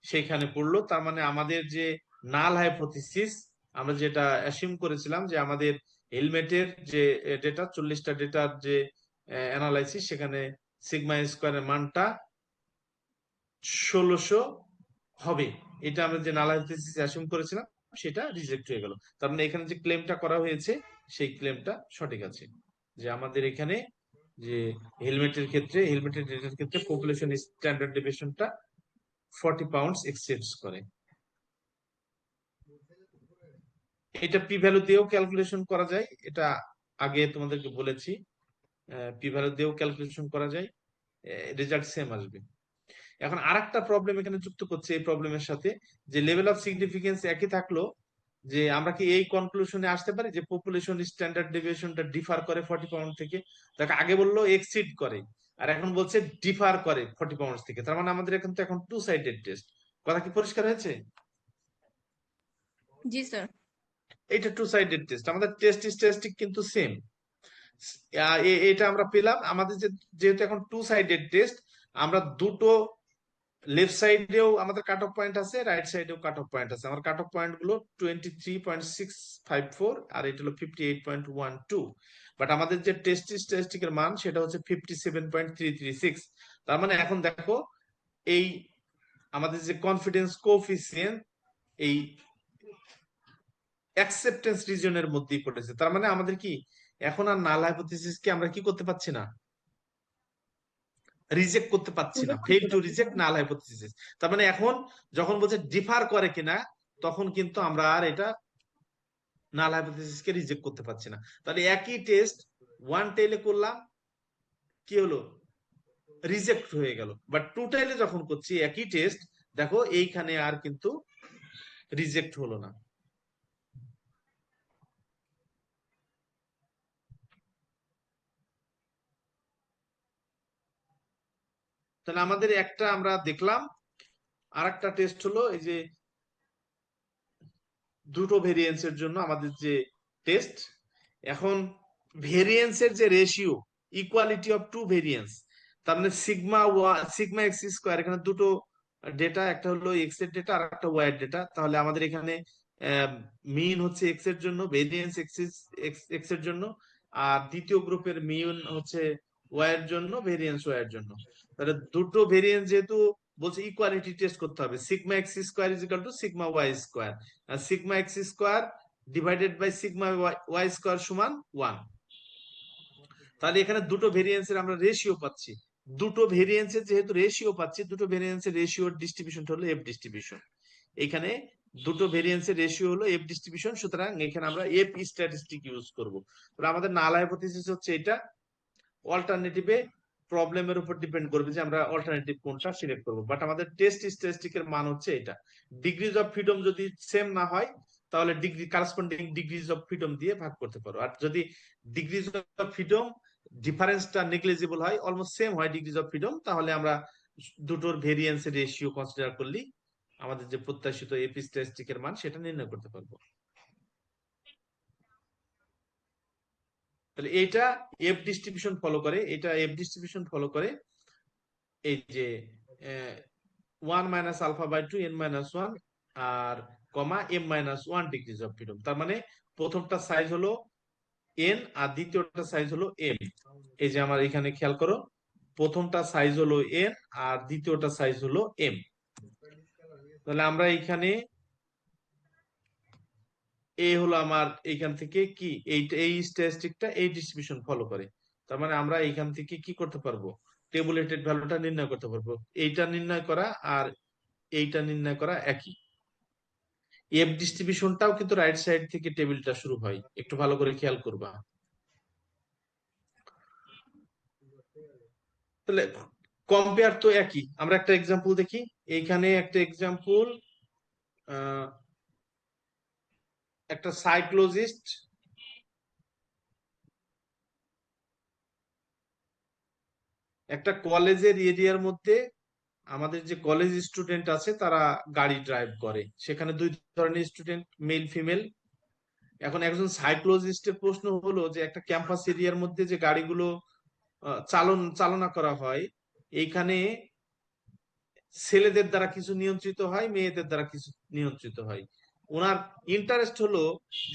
সেখানে পড়লো। তার মানে আমাদের যে নাল হাইপোথিসিস, আমরা যেটা অ্যাসিউম করেছিলাম যে আমাদের হেলমেটের যে ডেটা 40টা ডেটার যে অ্যানালাইসিস, সেখানে সিগমা স্কোয়ারের মানটা 1600 হবে, এটা আমরা যে নাল হাইপোথিসিস অ্যাসিউম করেছিলাম সেটা রিজেক্ট হয়ে গেল। তার মানে এখানে যে ক্লেমটা করা হয়েছে সেই ক্লেমটা সঠিক আছে, যে আমাদের এখানে যে হেলমেটের ডেটার ক্ষেত্রে পপুলেশন স্ট্যান্ডার্ড ডেভিয়েশনটা 40 পাউন্ডস এক্সিডস করে। এটা পি ভ্যালু দিয়েও ক্যালকুলেশন করা যায়, এটা আগে তোমাদেরকে বলেছি, পি ভ্যালু দিয়েও ক্যালকুলেশন করা যায়, রেজাল্ট সেম আসবে। এখন আরেকটা প্রবলেম এখানে যুক্ত করছে এই প্রবলেমের সাথে, যে লেভেল অফ সিগনিফিকেন্স একই থাকলো, যে আমরা কি এই কনক্লুশনে আসতে পারি যে পপুলেশন স্ট্যান্ডার্ড ডেভিয়েশনটা ডিফার করে 40 পাউন্ড থেকে? তাকে আগে বললো এক্সিড করে, আর এখন বলছে ডিফার করে 40 পাউন্ড থেকে। তার মানে আমাদের এখন তো এখন টু সাইডেড টেস্ট। কথা কি পরিষ্কার হয়েছে? জি স্যার। এটা টু সাইডেড টেস্ট, আমাদের টেস্ট স্ট্যাটিস্টিক কিন্তু সেম। এটা আমরা পেলাম, আমাদের যেহেতু এখন টু সাইডেড টেস্ট, আমরা দুটো লেফট সাইডেও আমাদের কাট অফ পয়েন্ট আছে, রাইট সাইডেও কাট অফ পয়েন্ট আছে। আমার কাট অফ পয়েন্ট গুলো 23.654, আর এটা হলো 58.12, বাট আমাদের যে টেস্ট স্ট্যাটিস্টিকের মান সেটা হচ্ছে 57.336। তার মানে এখন দেখো এই আমাদের যে কনফিডেন্স কোএফিসিয়েন্ট এই অ্যাকসেপ্টেন্স রিজনের মধ্যেই পড়েছে। তার মানে আমাদের কি এখন আর নাল হাইপোথিসিস কে আমরা কি করতে পারছি না, রিজেক্ট করতে পারছি না, fail to reject null hypothesis. তার মানে এখন যখন বলছে ডিফার করে কিনা, তখন কিন্তু আমরা আর এটা নাল হাইপোথিসিস কে রিজেক্ট করতে পারছি না। তাহলে একই টেস্ট ওয়ান টেইলে করলাম, কি হলো, রিজেক্ট হয়ে গেল, বাট টু টেইলে যখন করছি একই টেস্ট, দেখো এইখানে আর কিন্তু রিজেক্ট হলো না। তাহলে আমাদের একটা আমরা দেখলাম, আর একটা টেস্ট হলো এই যে দুটো ভেরিয়েন্সের জন্য আমাদের যে টেস্ট, এখন ভেরিয়েন্সের যে ratio, equality of two variance, তার মানে সিগমা এক্স স্কোয়ার, এখানে দুটো ডেটা, একটা হলো এক্স এর ডেটা আর একটা ওয়াই এর ডেটা। তাহলে আমাদের এখানে মিন হচ্ছে এক্স এর জন্য, ভেরিয়েন্স এক্স এর জন্য, আর দ্বিতীয় গ্রুপের মিন হচ্ছে ওয়াই এর জন্য, ভেরিয়েন্স ওয়াই এর জন্য। তাহলে দুটো ভেরিয়েন্স যেহেতু বলছে ইকুয়ালিটি টেস্ট করতে হবে, sigma X square is equal to sigma Y square, আর sigma X square divided by sigma Y square সমান 1। তাহলে এখানে দুটো ভেরিয়েন্সের আমরা রেশিও পাচ্ছি, দুটো ভেরিয়েন্সের যেহেতু রেশিও পাচ্ছি, দুটো ভেরিয়েন্সের রেশিওর ডিস্ট্রিবিউশন হলো এফ ডিস্ট্রিবিউশন। এখানে দুটো ভেরিয়েন্সের রেশিও হলো এফ ডিস্ট্রিবিউশন, সুতরাং এখানে আমরা এফ স্ট্যাটিস্টিক ইউজ করব। তাহলে আমাদের নাল হাইপোথিসিস হচ্ছে এটা। অল্টারনেটিভে প্রবলেমের উপর ডিপেন্ড করবে যে আমরা অল্টারনেটিভ কোনটা সিলেক্ট করব, বাট আমাদের টেস্ট স্ট্যাটিস্টিকের মান হচ্ছে এটা। ডিগ্রিজ অফ ফ্রিডম যদি সেম না হয় তাহলে degree corresponding degrees of freedom দিয়ে ভাগ করতে পারো, আর যদি ডিগ্রিজ অফ ফ্রিডম ডিফারেন্সটা নেগলিজিবল হয়, অলমোস্ট সেম হয় ডিগ্রিজ অফ ফ্রিডম, তাহলে আমরা দুটোর ভেরিয়েন্সের রেশিও কনসিডার করলেই আমাদের যে প্রত্যাশিত এপি স্ট্যাটিস্টিকের মান সেটা নির্ণয় করতে পারবো। তাহলে এইটা এফ ডিস্ট্রিবিউশন ফলো করে, এটা এফ ডিস্ট্রিবিউশন ফলো করে এই যে 1 minus alpha by 2 n minus 1 আর comma m minus 1 degrees of freedom. তার মানে প্রথমটা সাইজ হলো n আর দ্বিতীয়টা সাইজ হলো m। এই যে আমার এখানে খেয়াল করো, প্রথমটা সাইজ হলো n আর দ্বিতীয়টা সাইজ হলো m। তাহলে আমরা এখানে এই হলো আমার এইখান থেকে কি এই স্ট্যাটিস্টিকটা এই ডিস্ট্রিবিউশন ফলো করে। তার মানে আমরা এইখান থেকে কি করতে পারবো, টেবুলেটেড ভ্যালুটা নির্ণয় করতে পারবো। এইটা নির্ণয় করা আর এইটা নির্ণয় করা একই। এফ ডিস্ট্রিবিউশনটাও কিন্তু রাইট সাইড থেকে টেবিলটা শুরু হয়, একটু ভালো করে খেয়াল করবা। তাহলে কম্পেয়ার তো একই, আমরা একটা এক্সাম্পল দেখি। এইখানে একটা এক্সাম্পল, একটা সাইক্লোজিস্ট একটা কলেজের এরিয়ার মধ্যে, আমাদের যে কলেজ স্টুডেন্ট আছে তারা গাড়ি ড্রাইভ করে, সেখানে দুই ধরনের স্টুডেন্ট, মেল ফিমেল। এখন একজন সাইক্লোজিস্টের প্রশ্ন হলো যে একটা ক্যাম্পাস এরিয়ার মধ্যে যে গাড়িগুলো চালনা করা হয়, এইখানে ছেলেদের দ্বারা কিছু নিয়ন্ত্রিত হয়, মেয়েদের দ্বারা কিছু নিয়ন্ত্রিত হয়। ওনার ইন্টারেস্ট হলো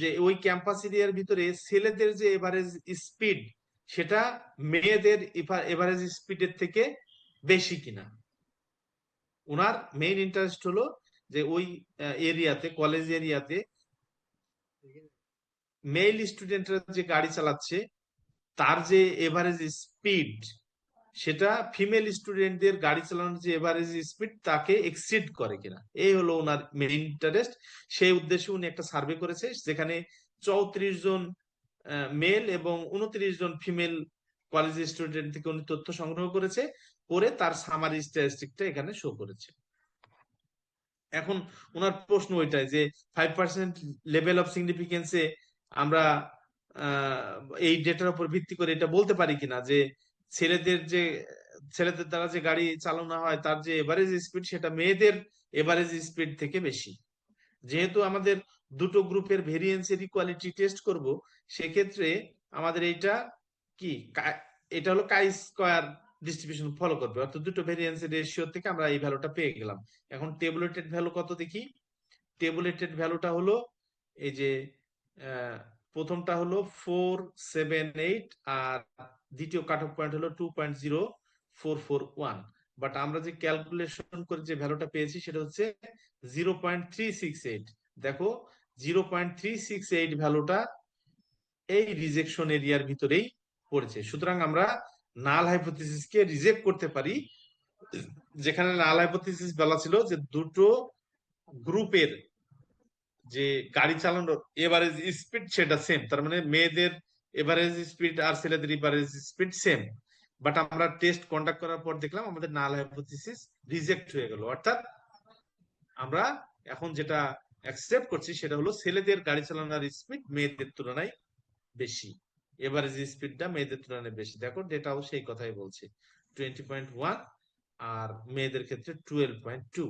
যে ওই ক্যাম্পাস এরিয়ার ভিতরে ছেলেদের যে এভারেজ স্পিড সেটা মেয়েদের এভারেজ স্পিডের থেকে বেশি কিনা। ওনার মেইন ইন্টারেস্ট হলো যে ওই এরিয়াতে, কলেজ এরিয়াতে মেল স্টুডেন্টরা যে গাড়ি চালাচ্ছে তার যে এভারেজ স্পিড সেটা ফিমেল স্টুডেন্টদের গাড়ি চালানোর যে এভারেজ স্পিড তাকে এক্সিড করে কিনা, এই হলো ওনার মেইন ইন্টারেস্ট। সেই উদ্দেশ্যে উনি একটা সার্ভে করেছে, যেখানে 34 জন মেল এবং 29 জন ফিমেল কলেজ স্টুডেন্ট থেকে উনি তথ্য সংগ্রহ করেছে, করে তার সামারি স্ট্যাটিস্টিকটা এখানে শো করেছে। এখন ওনার প্রশ্ন ওইটাই যে 5% লেভেল অফ সিগনিফিকেন্সে আমরা এই ডেটার উপর ভিত্তি করে এটা বলতে পারি কিনা যে ছেলেদের দ্বারা যে গাড়ি চালানো হয় তার যে এভারেজ স্পিড সেটা মেয়েদের এভারেজ স্পিড থেকে বেশি। যেহেতু আমাদের দুটো গ্রুপের ভেরিয়েন্সের ইকুয়ালিটি টেস্ট করব, সেক্ষেত্রে আমাদের এইটা কি, এটা হলো কাই স্কয়ার ডিস্ট্রিবিউশন ফলো করবে, অর্থাৎ দুটো ভেরিয়েন্সের রেশিও থেকে আমরা এই ভ্যালুটা পেয়ে গেলাম। এখন টেবুলেটেড ভ্যালু কত দেখি। টেবুলেটেড ভ্যালুটা হলো এই যে আহ, প্রথমটা হলো 478 আর দ্বিতীয় কাট অফ পয়েন্ট হলো 2.0441, বাট আমরা যে ক্যালকুলেশন করে যে ভ্যালুটা পেয়েছি সেটা হচ্ছে 0.368। দেখো 0.368 ভ্যালুটা এই রিজেকশন এরিয়ার ভিতরেই পড়েছে, সুতরাং আমরা নাল হাইপোথিসিসকে রিজেক্ট করতে পারি। যেখানে নাল হাইপোথিসিস বলা ছিল যে দুটো গ্রুপের যে গাড়ি চালানোর এভারেজ স্পিড সেটা সেম, তার মানে মেয়েদের এভারেজ স্পিড আর ছেলেদের এভারেজ স্পিড সেম, বাট আমরা টেস্ট কন্ডাক্ট করার পর দেখলাম আমাদের নাল হাইপোথিসিস রিজেক্ট হয়ে গেল। অর্থাৎ আমরা এখন যেটা অ্যাকসেপ্ট করছি সেটা হলো ছেলেদের গাড়ি চালানোর স্পিড মেয়েদের তুলনায় বেশি, এভারেজ স্পিডটা মেয়েদের তুলনায় বেশি। দেখো ডেটাও সেই কথাই বলছে, 20.1 আর মেয়েদের ক্ষেত্রে 12.2।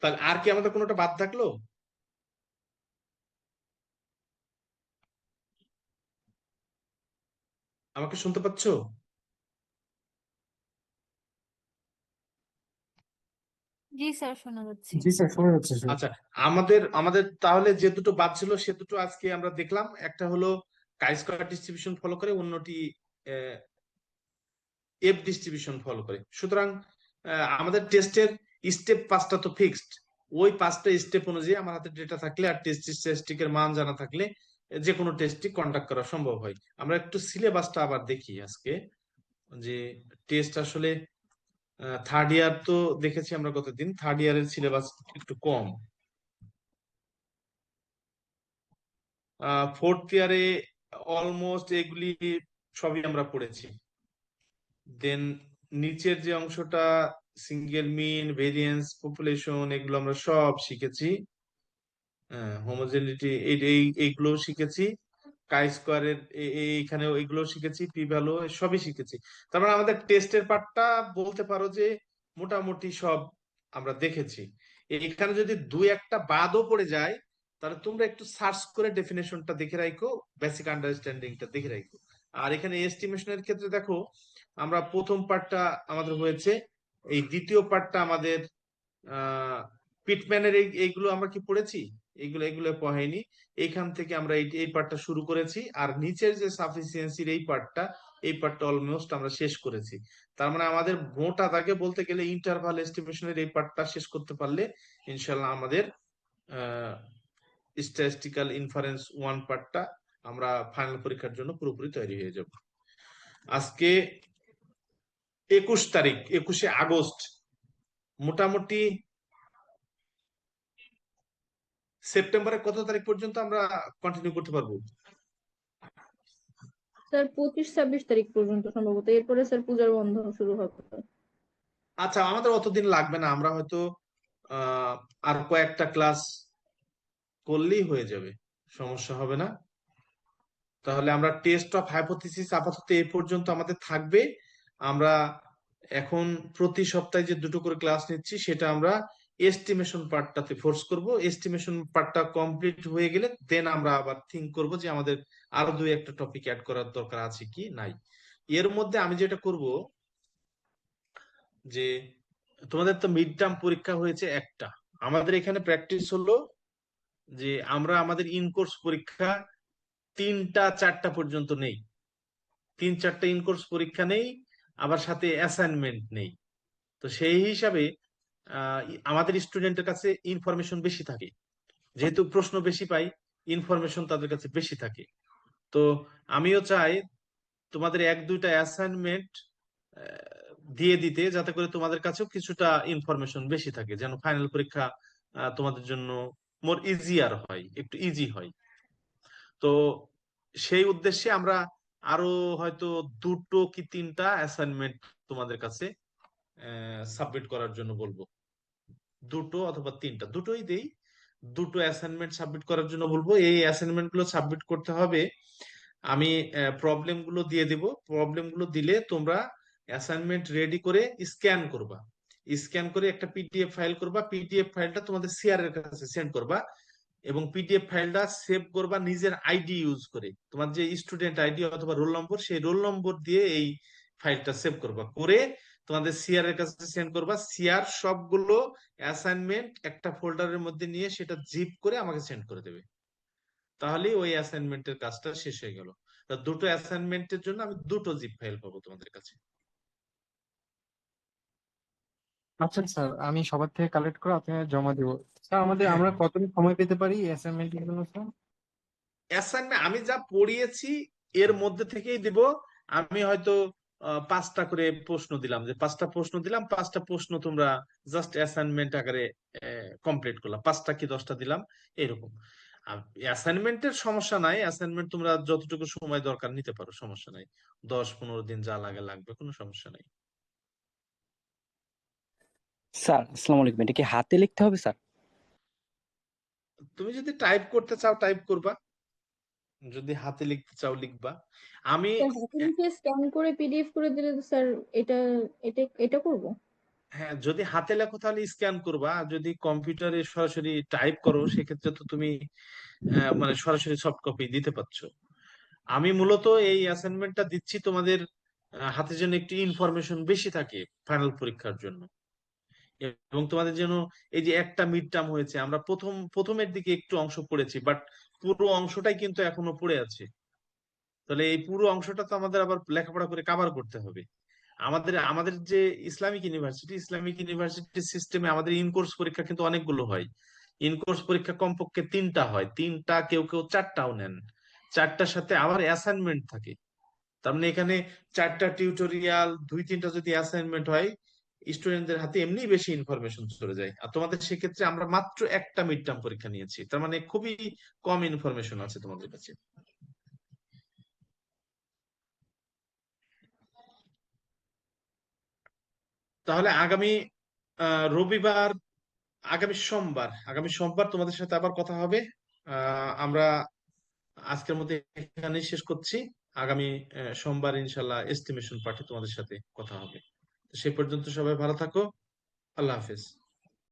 তাহলে আর কি আমাদের কোনোটা বাদ থাকলো? আমাকে শুনতে পাচ্ছো? জি স্যার, শোনা যাচ্ছে। জি স্যার, শোনা যাচ্ছে স্যার। আচ্ছা, আমাদের আমাদের তাহলে যে দুটো বাদ ছিল সে দুটো আজকে আমরা দেখলাম। একটা হলো কাই স্কয়ার ডিস্ট্রিবিউশন ফলো করে, অন্যটি এফ ডিস্ট্রিবিউশন ফলো করে। সুতরাং আমাদের টেস্টের স্টেপ 5টা তো ফিক্সড। ওই 5টা স্টেপ অনুযায়ী আমার হাতে ডেটা থাকলে আর টেস্ট স্ট্যাটিস্টিকের মান জানা থাকলে যে কোনো টেস্টই কন্ডাক্ট করা সম্ভব হয়। আমরা একটু সিলেবাসটা আবার দেখি আজকে, যে টেস্ট আসলে থার্ড ইয়ার তো দেখেছি আমরা কতদিন, থার্ড ইয়ারের সিলেবাস একটু কম। ফোর্থ ইয়ারে অলমোস্ট এগুলি সবই আমরা পড়েছি। দেন নিচের যে অংশটা সিঙ্গেল মিন, ভেরিয়েন্স, পপুলেশন, এগুলো আমরা সব শিখেছি। হোমোজেনিটি এইগুলো শিখেছি। কাই স্কোয়ারের এইখানেও এগুলো শিখেছি, পি ভ্যালু সবই শিখেছি। তার মানে আমাদের টেস্টের পার্টটা বলতে পারো যে মোটামুটি সব আমরা দেখেছি। এখানে যদি দুই একটা বাদও পড়ে যায় তাহলে তোমরা একটু সার্চ করে ডেফিনেশনটা দেখে রাখো, বেসিক আন্ডারস্ট্যান্ডিংটা দেখে রাখো। আর এখানে এস্টিমেশনের ক্ষেত্রে দেখো, আমরা প্রথম পার্টটা আমাদের হয়েছে, এই দ্বিতীয় পার্টটা আমাদের পিটম্যানের এইগুলো আমরা কি পড়েছি, এগুলো এগুলো পড়াইনি। এইখান থেকে আমরা এই পার্টটা শুরু করেছি, আর নিচের যে সাফিসিয়েন্সির এই পার্টটা অলমোস্ট আমরা শেষ করেছি। তার মানে আমাদের মোটা দাগে বলতে গেলে ইন্টারভাল এস্টিমেশনের এই পার্টটা শেষ করতে পারলে ইনশাল্লাহ আমাদের স্ট্যাটিস্টিক্যাল ইনফারেন্স 1 পার্টটা আমরা ফাইনাল পরীক্ষার জন্য পুরোপুরি তৈরি হয়ে যাব। আজকে 21 তারিখ, 21শে আগস্ট। মোটামুটি সেপ্টেম্বরের কত তারিখ পর্যন্ত আমরা কন্টিনিউ করতে পারবো? স্যার 25-26 তারিখ পর্যন্ত সম্ভবত, এরপরে স্যার পূজার বন্ধ শুরু হবে। আচ্ছা, আমাদের অতদিন লাগবে না, আমরা হয়তো আর কয়েকটা ক্লাস করলেই হয়ে যাবে, সমস্যা হবে না। তাহলে আমরা টেস্ট অফ হাইপোথিসিস আপাতত এই পর্যন্ত আমাদের থাকবে। আমরা এখন প্রতি সপ্তাহে যে দুটো করে ক্লাস নিচ্ছি সেটা আমরা এস্টিমেশন পার্টটাতে ফোর্স করব। এস্টিমেশন পার্টটা কমপ্লিট হয়ে গেলে দেন আমরা আবার থিঙ্ক করব যে আমাদের আরো দুই একটা টপিক অ্যাড করার দরকার আছে কি নাই। এর মধ্যে আমি যেটা করব, যে তোমাদের তো মিড টার্ম পরীক্ষা হয়েছে একটা, আমাদের এখানে প্র্যাকটিস হলো যে আমরা আমাদের ইনকোর্স পরীক্ষা 3টা 4টা পর্যন্ত নেই। 3-4টা ইনকোর্স পরীক্ষা নেই, আবার সাথে অ্যাসাইনমেন্ট নেই। তো সেই হিসাবে আহ, আমাদের স্টুডেন্টের কাছে ইনফরমেশন বেশি থাকে, যেহেতু প্রশ্ন বেশি পাই, ইনফরমেশন তাদের কাছে বেশি থাকে। তো আমিও চাই তোমাদের 1-2টা অ্যাসাইনমেন্ট দিয়ে দিতে, যাতে করে তোমাদের কাছেও কিছুটা ইনফরমেশন বেশি থাকে, যেন ফাইনাল পরীক্ষা তোমাদের জন্য মোর ইজিয়ার হয়, একটু ইজি হয়। তো সেই উদ্দেশ্যে আমরা আরো হয়তো 2টো কি 3টা অ্যাসাইনমেন্ট তোমাদের কাছে সাবমিট করার জন্য বলবো। 2টো অথবা 3টা, দুটোই দেই। 2টো অ্যাসাইনমেন্ট সাবমিট করার জন্য বলবো। এই অ্যাসাইনমেন্ট গুলো সাবমিট করতে হবে, আমি প্রবলেম গুলো দিয়ে দিব। প্রবলেম গুলো দিলে তোমরা অ্যাসাইনমেন্ট রেডি করে স্ক্যান করবা, স্ক্যান করে একটা পিডিএফ ফাইল করবা, পিডিএফ ফাইলটা তোমাদের সিআর এর কাছে সেন্ড করবা, এবং পিডিএফ ফাইলটা সেভ করবা নিজের আইডি ইউজ করে। তোমার যে স্টুডেন্ট আইডি অথবা রোল নম্বর, সেই রোল নম্বর দিয়ে এই ফাইলটা সেভ করবা, করে তোমাদের সিআর এর কাছে সেন্ড করবা। সিআর সবগুলো অ্যাসাইনমেন্ট একটা ফোল্ডারের মধ্যে নিয়ে সেটা জিপ করে আমাকে সেন্ড করে দেবে। তাহলে ওই অ্যাসাইনমেন্টের কাজটা শেষ হয়ে গেল। তা 2টো অ্যাসাইনমেন্টের জন্য আমি 2টো জিপ ফাইল পাবো তোমাদের কাছে। আচ্ছা স্যার, আমি সবার থেকে কালেক্ট করে আপনাকে জমা দিব। স্যার আমরা কতদিন সময় পেতে পারি অ্যাসাইনমেন্টের জন্য স্যার? অ্যাসাইনমেন্ট আমি যা পড়িয়েছি এর মধ্যে থেকেই দিব। আমি হয়তো 5টা করে প্রশ্ন দিলাম, যে 5টা প্রশ্ন দিলাম, 5টা প্রশ্ন তোমরা জাস্ট অ্যাসাইনমেন্ট আকারে কমপ্লিট করলাম, 5টা কি 10টা দিলাম, এরকম। অ্যাসাইনমেন্টের সমস্যা নাই, অ্যাসাইনমেন্ট তোমরা যতটুকু সময় দরকার নিতে পারো, সমস্যা নাই। 10-15 দিন যা লাগে লাগবে, কোনো সমস্যা নাই। স্যার আসসালামু আলাইকুম, এটা কি হাতে লিখতে হবে স্যার? তুমি যদি টাইপ করতে চাও টাইপ করবা, যদি হাতে লিখতে চাও লিখবা। আমি স্যার হাতে লিখে স্ক্যান করে পিডিএফ করে দিলে তো স্যার এটা এটা এটা করব। হ্যাঁ, যদি হাতে লেখো তাহলে স্ক্যান করবা, আর যদি কম্পিউটারে সরাসরি টাইপ করো সেক্ষেত্রে তো তুমি মানে সরাসরি সফট কপি দিতে পারছো। আমি মূলত এই অ্যাসাইনমেন্টটা দিচ্ছি তোমাদের হাতে যেন একটু ইনফরমেশন বেশি থাকে ফাইনাল পরীক্ষার জন্য, এবং তোমাদের যেন এই যে একটা মিড টার্ম হয়েছে, আমরা প্রথমের দিকে একটু অংশ পড়েছি, বাট পুরো অংশটাই কিন্তু এখনো পড়ে আছে। তাহলে এই পুরো অংশটা তো আমাদের আবার লেখাপড়া করে কভার করতে হবে। আমাদের আমাদের যে ইসলামিক ইউনিভার্সিটি সিস্টেমে আমাদের ইন কোর্স পরীক্ষা কিন্তু অনেকগুলো হয়। ইন কোর্স পরীক্ষা কমপক্ষে 3টা হয়, 3টা, কেউ কেউ 4টাও নেন। 4টার সাথে আবার অ্যাসাইনমেন্ট থাকে। তার মানে এখানে 4টা টিউটোরিয়াল, 2-3টা যদি অ্যাসাইনমেন্ট হয়, স্টুডেন্টদের হাতে এমনি বেশি ইনফরমেশন চলে যায়। আর তোমাদের সেক্ষেত্রে আমরা মাত্র একটা মিড টার্ম পরীক্ষা নিয়েছি, তার মানে খুবই কম ইনফরমেশন আছে তোমাদের কাছে। তাহলে রবিবার, আগামী সোমবার তোমাদের সাথে আবার কথা হবে। আমরা আজকের মধ্যে এখানেই শেষ করছি। আগামী সোমবার ইনশাল্লাহ এস্টিমেশন পার্টি তোমাদের সাথে কথা হবে। তো সে পর্যন্ত সবাই ভালো থাকো। আল্লাহ হাফেজ।